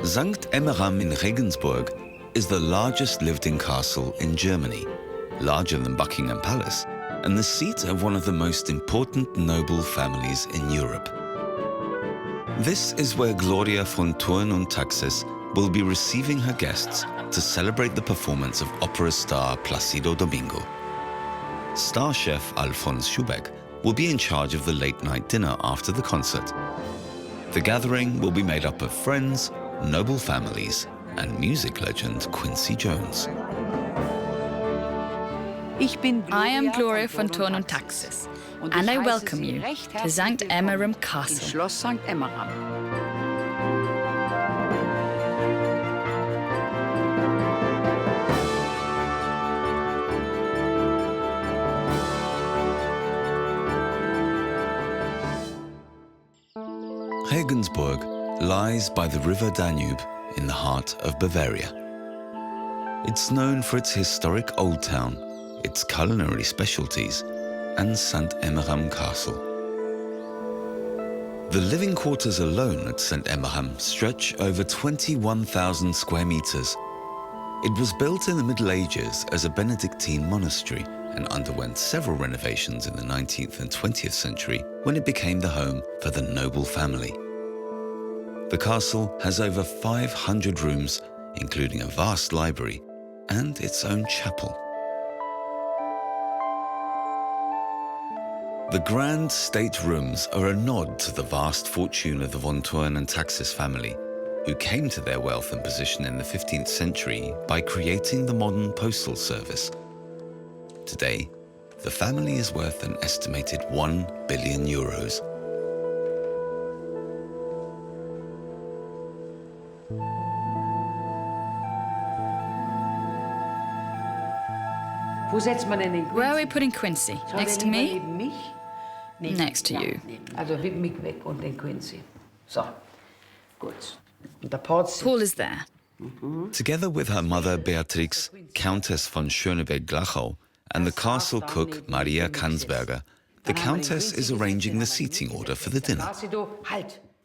St. Emmeram in Regensburg is the largest lived-in castle in Germany, larger than Buckingham Palace, and the seat of one of the most important noble families in Europe. This is where Gloria von Thurn und Taxis will be receiving her guests to celebrate the performance of opera star Placido Domingo. Star chef Alfons Schuhbeck will be in charge of the late-night dinner after the concert. The gathering will be made up of friends, noble families, and music legend Quincy Jones. I am Gloria von Thurn und Taxis, and I welcome you to St. Emmeram Castle. Schloss St. Emmeram. Regensburg lies by the river Danube in the heart of Bavaria. It's known for its historic old town, its culinary specialties, and St. Emmeram Castle. The living quarters alone at St. Emmeram stretch over 21,000 square meters. It was built in the Middle Ages as a Benedictine monastery and underwent several renovations in the 19th and 20th century when it became the home for the noble family. The castle has over 500 rooms, including a vast library and its own chapel. The grand state rooms are a nod to the vast fortune of the von Thurn and Taxis family, who came to their wealth and position in the 15th century by creating the modern postal service. Today, the family is worth an estimated €1 billion. Where are we putting Quincy? Next to me? Next to you. Paul is there. Together with her mother Beatrix, Countess von Schöneberg-Glachau, and the castle cook Maria Kansberger, the Countess is arranging the seating order for the dinner.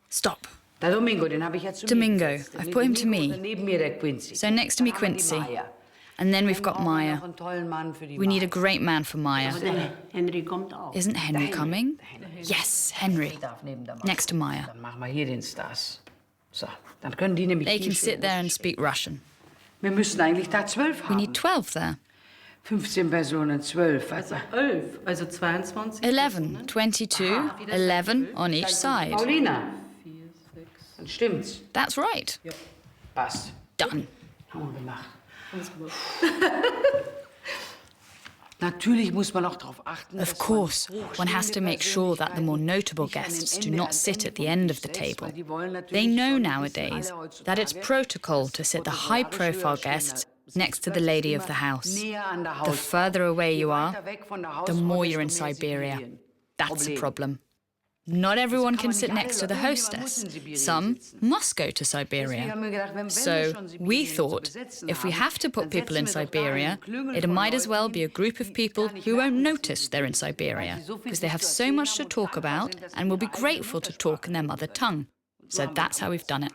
Stop. Domingo. I've put him to me. So next to me, Quincy. And then we've got Maya. We need a great man for Maya. Isn't Henry coming? Yes, Henry. Next to Maya. They can sit there and speak Russian. We need 12 there. 11, 22, 11 on each side. That's right. Done. Of course, one has to make sure that the more notable guests do not sit at the end of the table. They know nowadays that it's protocol to sit the high-profile guests next to the lady of the house. The further away you are, the more you're in Siberia. That's a problem. Not everyone can sit next to the hostess. Some must go to Siberia. So we thought, if we have to put people in Siberia, it might as well be a group of people who won't notice they're in Siberia, because they have so much to talk about and will be grateful to talk in their mother tongue. So that's how we've done it.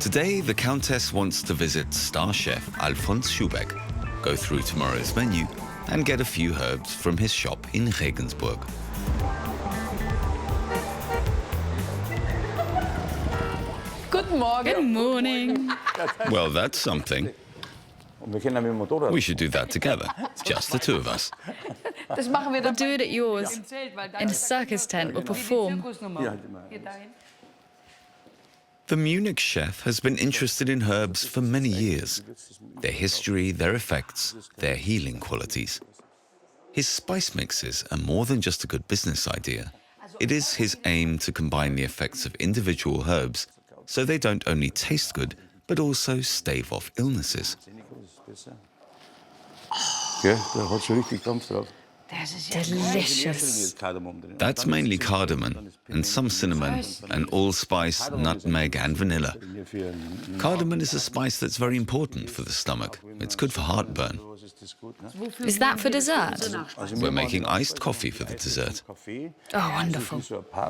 Today, the Countess wants to visit star chef Alfons Schuhbeck, go through tomorrow's menu, and get a few herbs from his shop in Regensburg. Good morning. Well, that's something. We should do that together, just the two of us. We'll do it at yours. In a circus tent, we'll perform. The Munich chef has been interested in herbs for many years, their history, their effects, their healing qualities. His spice mixes are more than just a good business idea. It is his aim to combine the effects of individual herbs so they don't only taste good, but also stave off illnesses. Delicious. That's mainly cardamom and some cinnamon and allspice, nutmeg and vanilla. Cardamom is a spice that's very important for the stomach. It's good for heartburn. Is that for dessert? We're making iced coffee for the dessert. Oh, wonderful.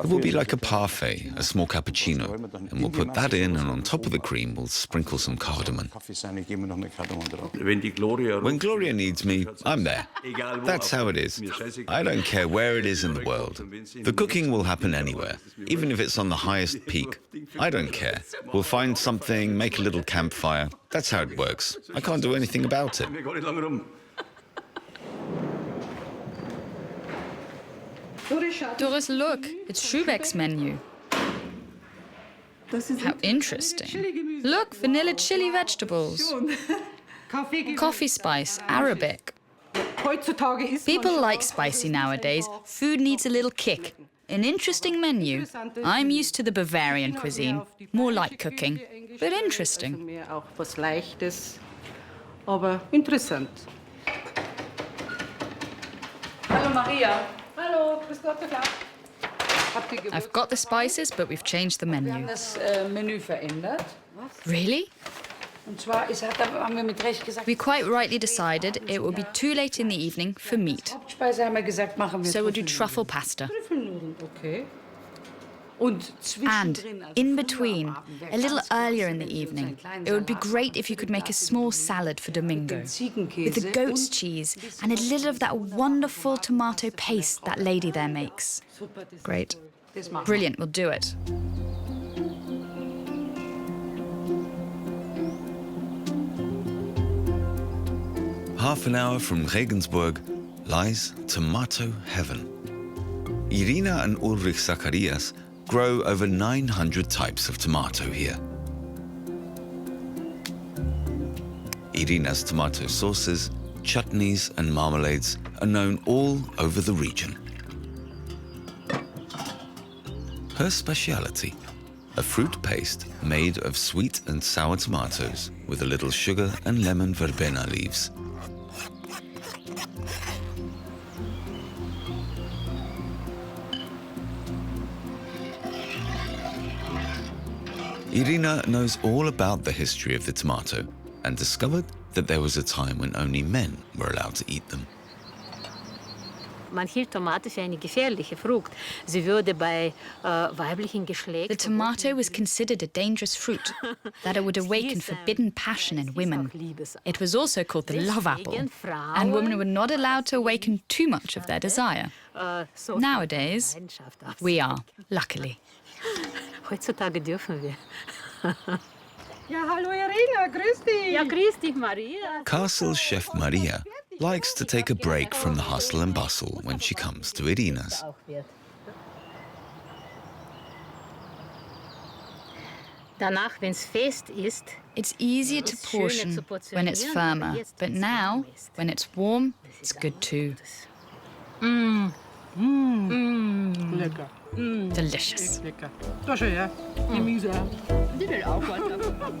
It will be like a parfait, a small cappuccino, and we'll put that in, and on top of the cream we'll sprinkle some cardamom. When Gloria needs me, I'm there. That's how it is. I don't care where it is in the world. The cooking will happen anywhere, even if it's on the highest peak. I don't care. We'll find something, make a little campfire. That's how it works. I can't do anything about it. Doris, look, it's Schuhbeck's menu. How interesting. Look, vanilla chili vegetables. Coffee spice, Arabic. People like spicy nowadays. Food needs a little kick. An interesting menu. I'm used to the Bavarian cuisine. More light cooking, but interesting. I've got the spices, but we've changed the menu. Really? We quite rightly decided it would be too late in the evening for meat. So we'll do truffle pasta. And in between, a little earlier in the evening, it would be great if you could make a small salad for Domingo with the goat's cheese and a little of that wonderful tomato paste that lady there makes. Great. Brilliant, we'll do it. Half an hour from Regensburg lies tomato heaven. Irina and Ulrich Zacharias grow over 900 types of tomato here. Irina's tomato sauces, chutneys and marmalades are known all over the region. Her speciality, a fruit paste made of sweet and sour tomatoes with a little sugar and lemon verbena leaves. Irina knows all about the history of the tomato and discovered that there was a time when only men were allowed to eat them. The tomato was considered a dangerous fruit, that it would awaken forbidden passion in women. It was also called the love apple, and women were not allowed to awaken too much of their desire. Nowadays, we are, luckily. Heutzutage dürfen wir. Ja, hallo Irina, grüß dich. Ja, grüß dich, Maria. Castle chef Maria likes to take a break from the hustle and bustle when she comes to Irina's. Danach, wenn's fest ist, it's easier to portion when it's firmer, but now, when it's warm, it's good too. Lecker. Delicious. Lecker. Da schön, ja. Gemüse. Die will auch was davon.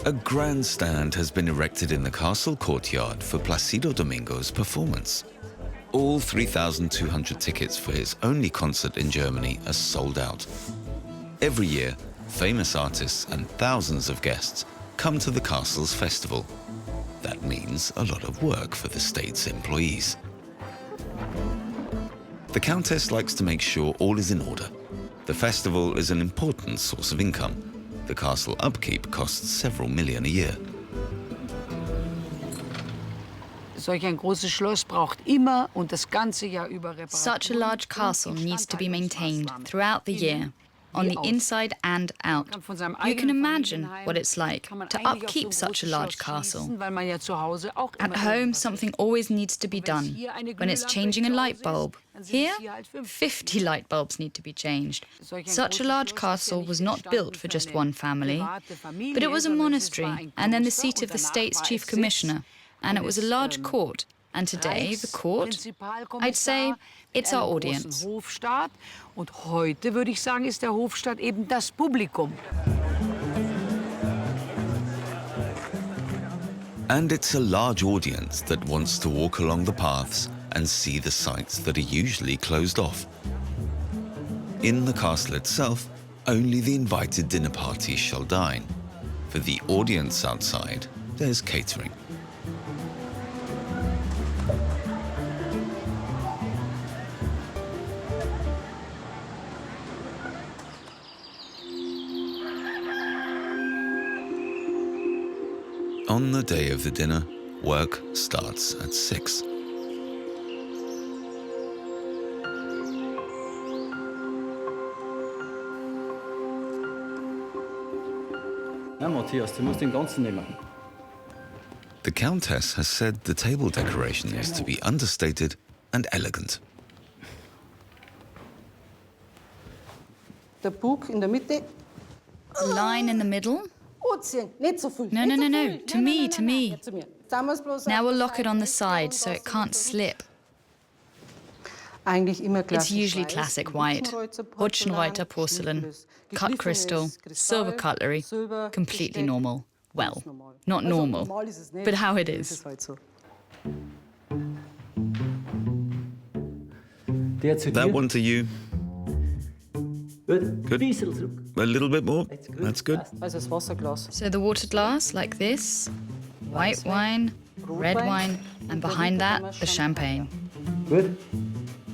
A grandstand has been erected in the castle courtyard for Placido Domingo's performance. All 3,200 tickets for his only concert in Germany are sold out. Every year, famous artists and thousands of guests come to the castle's festival. That means a lot of work for the state's employees. The Countess likes to make sure all is in order. The festival is an important source of income. The castle upkeep costs several million a year. Solch ein großes Schloss braucht immer und das ganze Jahr über Reparaturen. Such a large castle needs to be maintained throughout the year, on the inside and out. You can imagine what it's like to upkeep such a large castle. At home, something always needs to be done. When it's changing a light bulb, here, 50 light bulbs need to be changed. Such a large castle was not built for just one family, but it was a monastery and then the seat of the state's chief commissioner, and it was a large court And today, the court, I'd say it's our audience. Hofstaat. Und heute würde ich sagen, ist der Hofstaat eben das Publikum. And it's a large audience that wants to walk along the paths and see the sights that are usually closed off. In the castle itself, only the invited dinner parties shall dine. For the audience outside, there's catering. On the day of the dinner, work starts at 6. Ja, Matthias, du musst den ganzen nehmen. The Countess has said the table decoration is to be understated and elegant. Der Bug in der Mitte. Line in the middle. Nicht so viel. No, no, no, no. To me, to me. Zu mir. Sagen wir's bloß Now auf we'll der lock it on the Seite. side so it can't slip. Eigentlich immer It's klassisch usually weiß, classic white. Hutschenreuther porcelain, cut crystal, silver cutlery, completely normal. Well, not normal, but how it is. Der zu That dir. one to you. Gut. Good. Bisschen zurück. A little bit more. That's good. Also das Wasserglas. So the water glass, like this, white wine, red wine, and behind that, the champagne. Gut.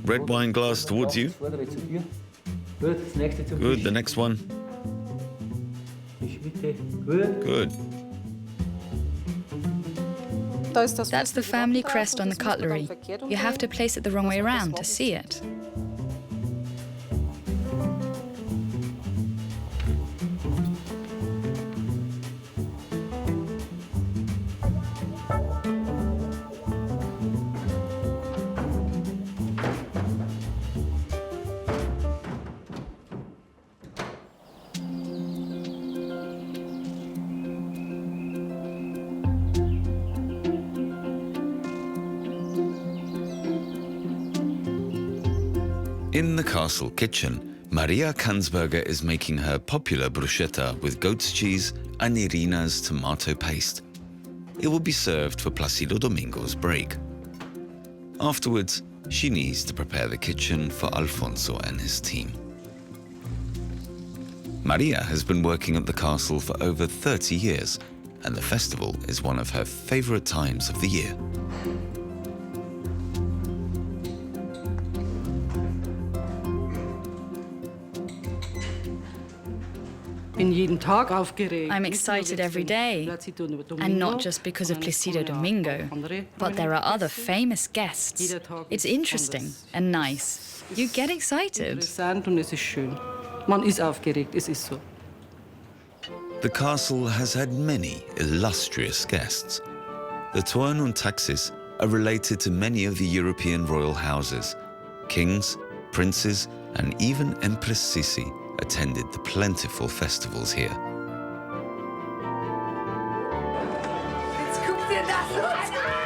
Red wine glass towards you. Das vordere zu dir. Gut, das nächste zum Good. Tisch. The next one. Tisch Mitte. Gut. Good. Da ist das That's the family crest on the cutlery. You have to place it the wrong way around to see it. In the castle kitchen, Maria Kansberger is making her popular bruschetta with goat's cheese and Irina's tomato paste. It will be served for Placido Domingo's break. Afterwards, she needs to prepare the kitchen for Alfonso and his team. Maria has been working at the castle for over 30 years, and the festival is one of her favorite times of the year. I'm excited every day, and not just because of Placido Domingo, but there are other famous guests. It's interesting and nice. You get excited. Interessant und es ist schön. Man ist aufgeregt, es ist so. The castle has had many illustrious guests. The Thurn und Taxis are related to many of the European royal houses. Kings, princes, and even Empress Sisi attended the plentiful festivals here.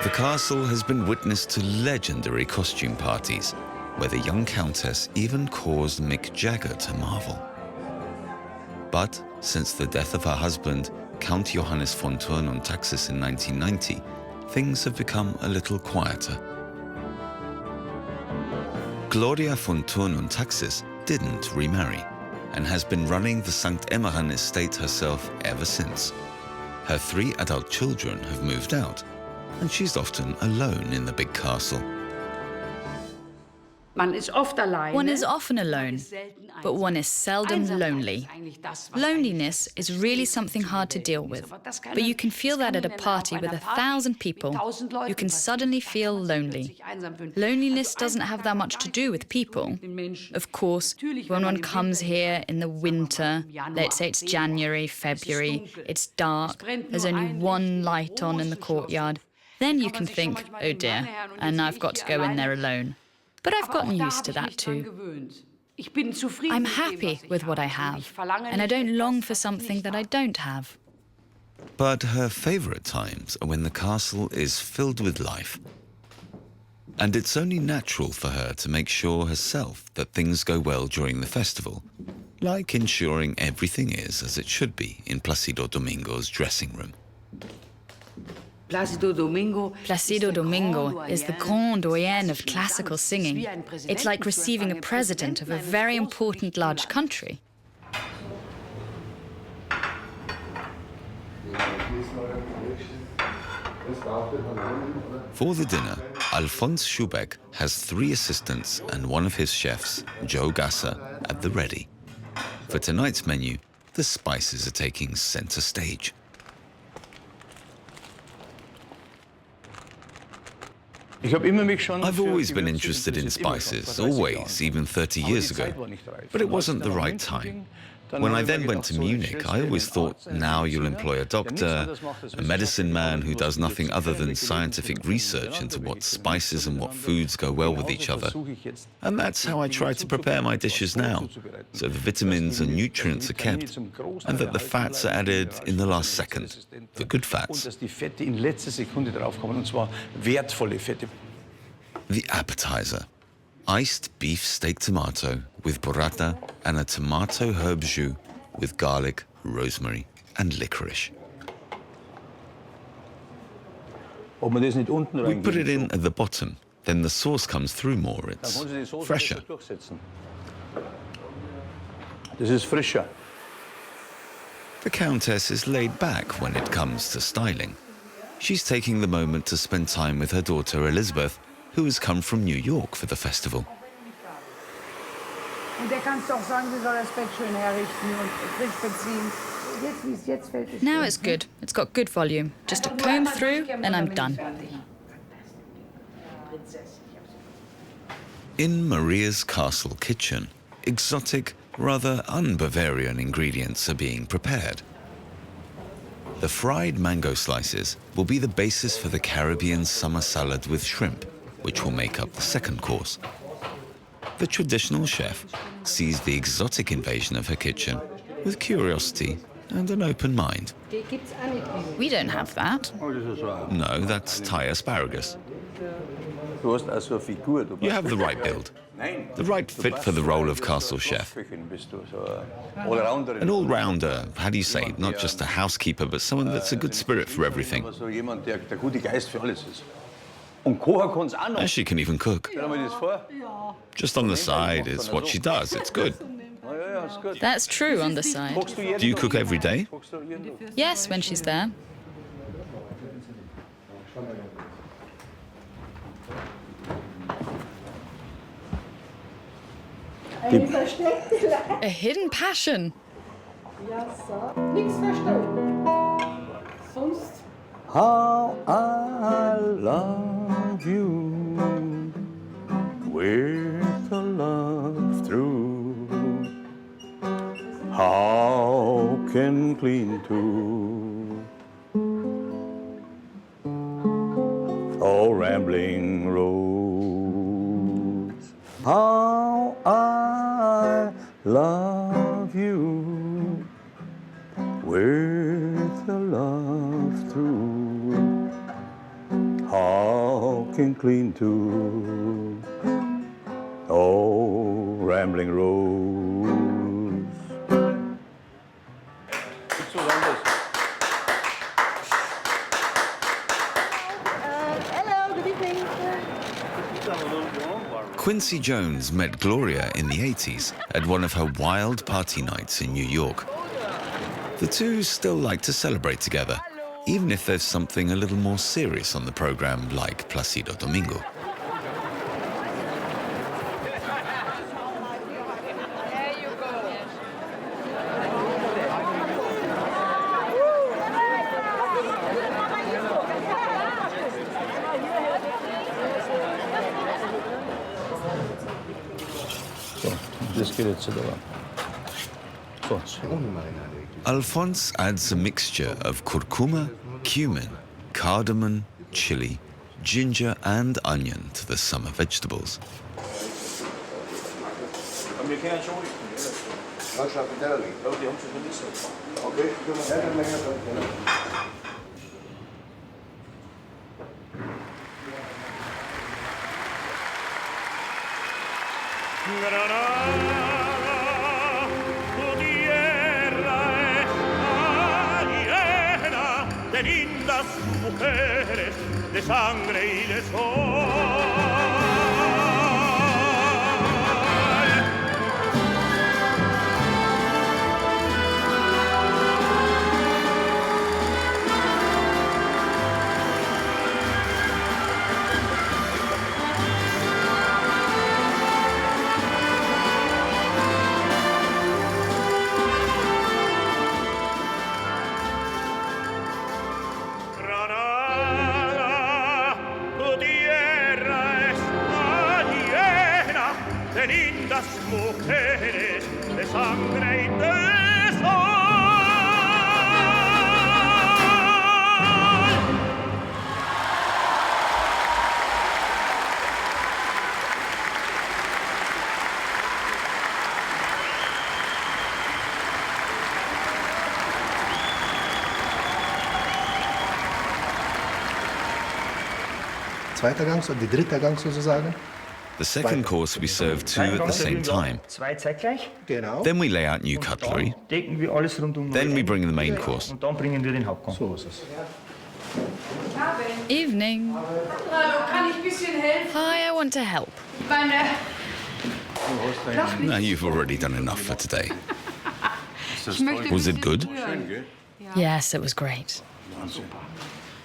The castle has been witness to legendary costume parties, where the young countess even caused Mick Jagger to marvel. But since the death of her husband, Count Johannes von Thurn und Taxis in 1990, things have become a little quieter. Gloria von Thurn und Taxis didn't remarry and has been running the St. Emmeram estate herself ever since. Her 3 adult children have moved out, and she's often alone in the big castle. Man ist oft alleine. One is often alone, but one is seldom lonely. Loneliness is really something hard to deal with, but you can feel that at a party with 1,000 people. You can suddenly feel lonely. Loneliness doesn't have that much to do with people. Of course, when one comes here in the winter, let's say it's January, February, it's dark, there's only one light on in the courtyard, then you can think, oh dear, and I've got to go in there alone. But I've gotten used to that too. I'm happy with what I have, and I don't long for something that I don't have. But her favorite times are when the castle is filled with life. and it's only natural for her to make sure herself that things go well during the festival, like ensuring everything is as it should be in Placido Domingo's dressing room. Placido Domingo is the grand doyenne of classical singing. It's like receiving a president of a very important large country. For the dinner, Alfons Schuhbeck has 3 assistants and one of his chefs, Joe Gasser, at the ready. For tonight's menu, the spices are taking center stage. I've always been interested in spices, always, even 30 years ago, but it wasn't the right time. When I then went to Munich, I always thought, now you'll employ a doctor, a medicine man who does nothing other than scientific research into what spices and what foods go well with each other. And that's how I try to prepare my dishes now, so the vitamins and nutrients are kept, and that the fats are added in the last second, the good fats. The appetizer. Iced beef steak tomato with burrata and a tomato herb jus with garlic, rosemary and licorice. We put it in at the bottom, then the sauce comes through more, it's fresher. This is fresher. The Countess is laid back when it comes to styling. She's taking the moment to spend time with her daughter Elizabeth, who has come from New York for the festival. Now it's good. It's got good volume. Just a comb through and I'm done. In Maria's castle kitchen, exotic, rather un-Bavarian ingredients are being prepared. The fried mango slices will be the basis for the Caribbean summer salad with shrimp, which will make up the second course. The traditional chef sees the exotic invasion of her kitchen with curiosity and an open mind. We don't have that. No, that's Thai asparagus. You have the right build, the right fit for the role of castle chef. An all-rounder, how do you say, not just a housekeeper, but someone that's a good spirit for everything. And she can even cook. Just on the side, it's what she does, it's good. That's true on the side. Do you cook every day? Yes, when she's there. A hidden passion. How I love you with a love through. How can cling to all rambling roads. How I love you with a love through. How can cling to all rambling roads. Hello, good evening. Quincy Jones met Gloria in the 80s at one of her wild party nights in New York. The two still like to celebrate together, even if there's something a little more serious on the program, like Placido Domingo. Alfons adds a mixture of curcuma, cumin, cardamom, chili, ginger and onion to the summer vegetables. De lindas mujeres, de sangre y de sol. Mujeres de sangre y de sol. Zweiter Gang oder die dritte Gang sozusagen. The second course we serve two at the same time. Then we lay out new cutlery. Then we bring the main course. Evening. Hi, I want to help. Now you've already done enough for today. Was it good? Yes, it was great.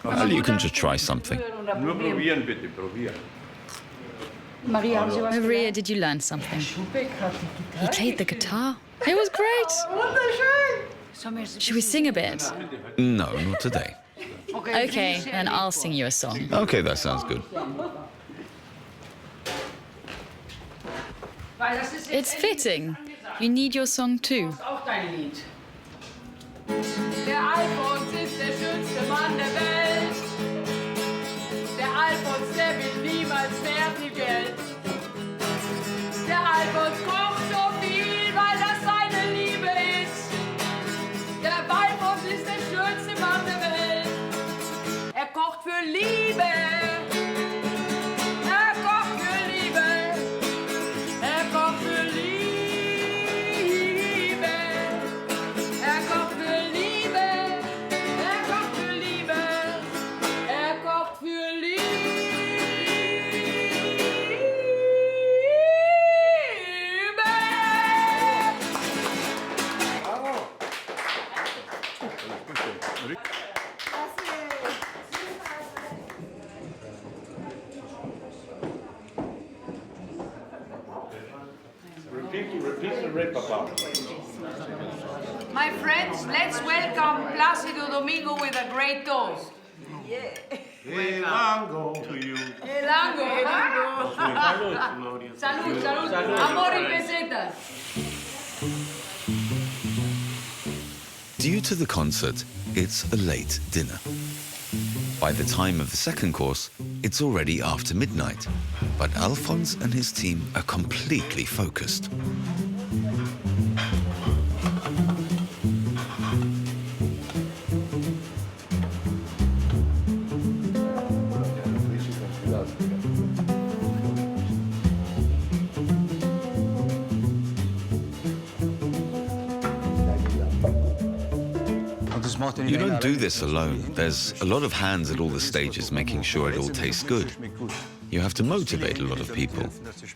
Well, you can just try something. Maria, did you learn something? He played the guitar. It was great. Should we sing a bit? No, not today. Okay, then I'll sing you a song. Okay, that sounds good. It's fitting. You need your song too. Der Alfons ist der schönste Mann der Welt. Der Alfons, der will niemals mehr viel Geld. Der Alfons kocht so viel, weil das seine Liebe ist. Der Alfons ist der schönste Mann der Welt. Er kocht für Liebe. Er kocht für Liebe. Er kocht für Liebe. Er kocht für Liebe. Er kocht für Liebe. Er kocht für Liebe. My friends, let's welcome Placido Domingo with a great toast. Elango to you. Elango. Salud, salud. Amor y pesetas. Due to the concert, it's a late dinner. By the time of the second course, it's already after midnight, but Alfons and his team are completely focused. You don't do this alone. There's a lot of hands at all the stages making sure it all tastes good. You have to motivate a lot of people.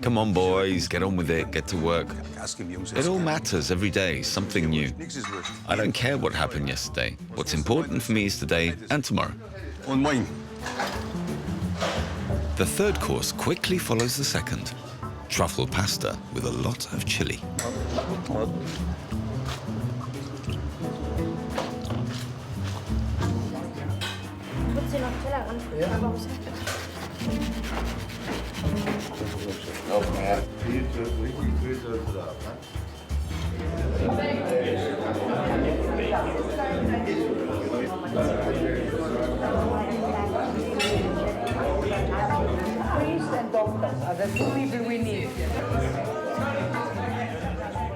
Come on, boys, get on with it, get to work. It all matters every day, something new. I don't care what happened yesterday. What's important for me is today and tomorrow. The third course quickly follows the second. Truffle pasta with a lot of chili.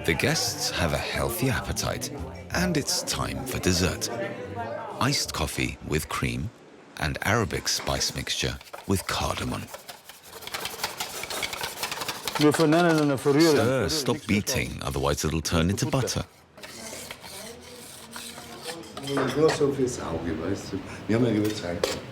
The guests have a healthy appetite, and it's time for dessert. Iced coffee with cream and Arabic spice mixture with cardamom. Stir, stop beating, otherwise it'll turn into butter. Nur so fürs Auge, weißt du. Wir haben ja Gewürze eingekommen.